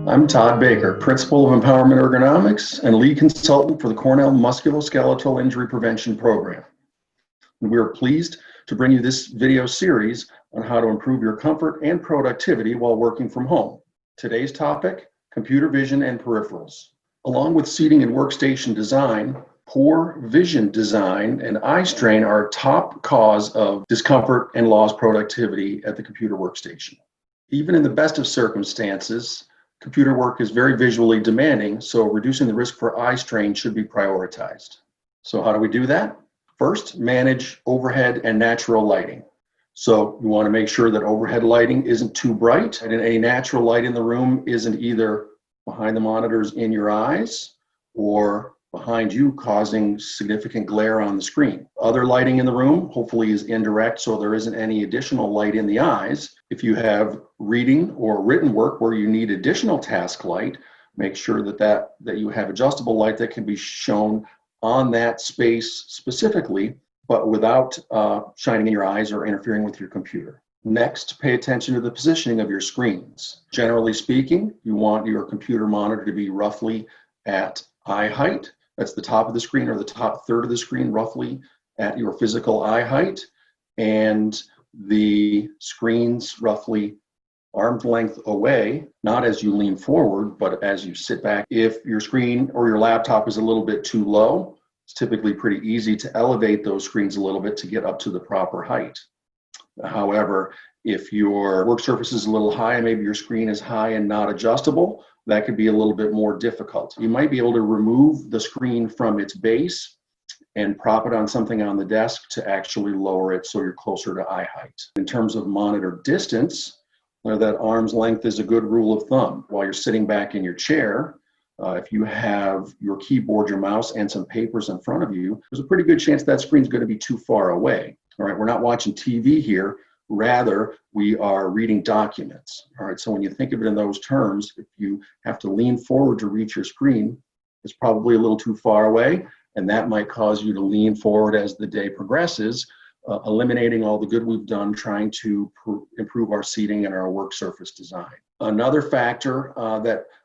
I'm Todd Baker, Principal of Empowerment Ergonomics and Lead Consultant for the Cornell Musculoskeletal Injury Prevention Program. And we are pleased to bring you this video series on how to improve your comfort and productivity while working from home. Today's topic, computer vision and peripherals. Along with seating and workstation design, poor vision design and eye strain are a top cause of discomfort and lost productivity at the computer workstation. Even in the best of circumstances, computer work is very visually demanding, so reducing the risk for eye strain should be prioritized. So how do we do that? First, manage overhead and natural lighting. So you want to make sure that overhead lighting isn't too bright, and any natural light in the room isn't either behind the monitors in your eyes or behind you, causing significant glare on the screen. Other lighting in the room hopefully is indirect, so there isn't any additional light in the eyes. If you have reading or written work where you need additional task light, make sure that you have adjustable light that can be shown on that space specifically, but without shining in your eyes or interfering with your computer. Next, pay attention to the positioning of your screens. Generally speaking, you want your computer monitor to be roughly at eye height. That's the top of the screen or the top third of the screen, roughly at your physical eye height, and the screen's roughly arm's length away, not as you lean forward, but as you sit back. If your screen or your laptop is a little bit too low, it's typically pretty easy to elevate those screens a little bit to get up to the proper height. However, if your work surface is a little high, maybe your screen is high and not adjustable, that could be a little bit more difficult. You might be able to remove the screen from its base and prop it on something on the desk to actually lower it so you're closer to eye height. In terms of monitor distance, that arm's length is a good rule of thumb. While you're sitting back in your chair, if you have your keyboard, your mouse, and some papers in front of you, there's a pretty good chance that screen's going to be too far away. All right, we're not watching TV here. Rather, we are reading documents. All right, so when you think of it in those terms, if you have to lean forward to reach your screen, it's probably a little too far away, and that might cause you to lean forward as the day progresses, eliminating all the good we've done trying to improve our seating and our work surface design. Another factor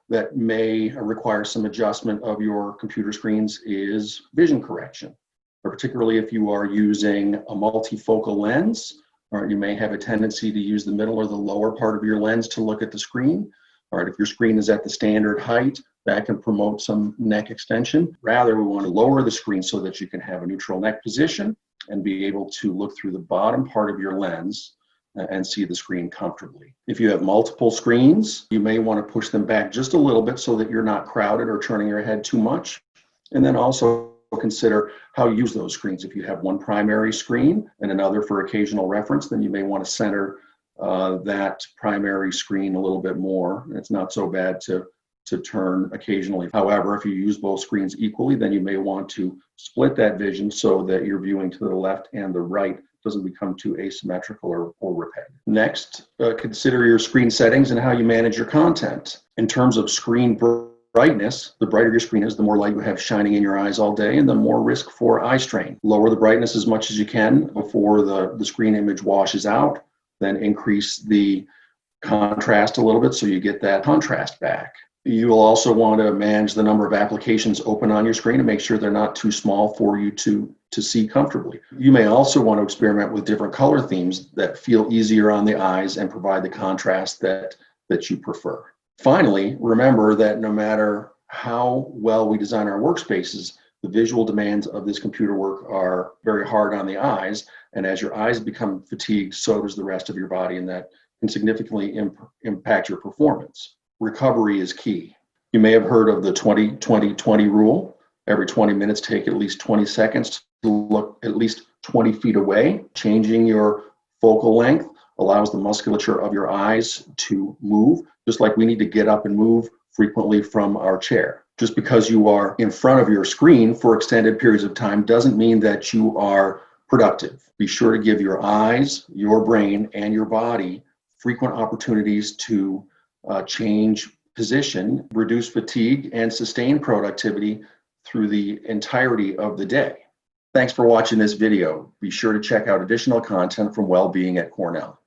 that may require some adjustment of your computer screens is vision correction, particularly if you are using a multifocal lens. All right, you may have a tendency to use the middle or the lower part of your lens to look at the screen. All right, if your screen is at the standard height, that can promote some neck extension. Rather, we want to lower the screen so that you can have a neutral neck position and be able to look through the bottom part of your lens and see the screen comfortably. If you have multiple screens, you may want to push them back just a little bit so that you're not crowded or turning your head too much. And then also consider how you use those screens. If you have one primary screen and another for occasional reference, then you may want to center that primary screen a little bit more. It's not so bad to turn occasionally. However, if you use both screens equally, then you may want to split that vision so that you're viewing to the left and the right doesn't become too asymmetrical or repetitive. Next, consider your screen settings and how you manage your content. In terms of screen brightness, the brighter your screen is, the more light you have shining in your eyes all day and the more risk for eye strain. Lower the brightness as much as you can before the screen image washes out, then increase the contrast a little bit so you get that contrast back. You will also want to manage the number of applications open on your screen and make sure they're not too small for you to see comfortably. You may also want to experiment with different color themes that feel easier on the eyes and provide the contrast that you prefer. Finally, remember that no matter how well we design our workspaces, the visual demands of this computer work are very hard on the eyes, and as your eyes become fatigued, so does the rest of your body, and that can significantly impact your performance. Recovery is key. You may have heard of the 20-20-20 rule. Every 20 minutes, take at least 20 seconds to look at least 20 feet away. Changing your focal length allows the musculature of your eyes to move, just like we need to get up and move frequently from our chair. Just because you are in front of your screen for extended periods of time doesn't mean that you are productive. Be sure to give your eyes, your brain, and your body frequent opportunities to change position, reduce fatigue, and sustain productivity through the entirety of the day. Thanks for watching this video. Be sure to check out additional content from Wellbeing at Cornell.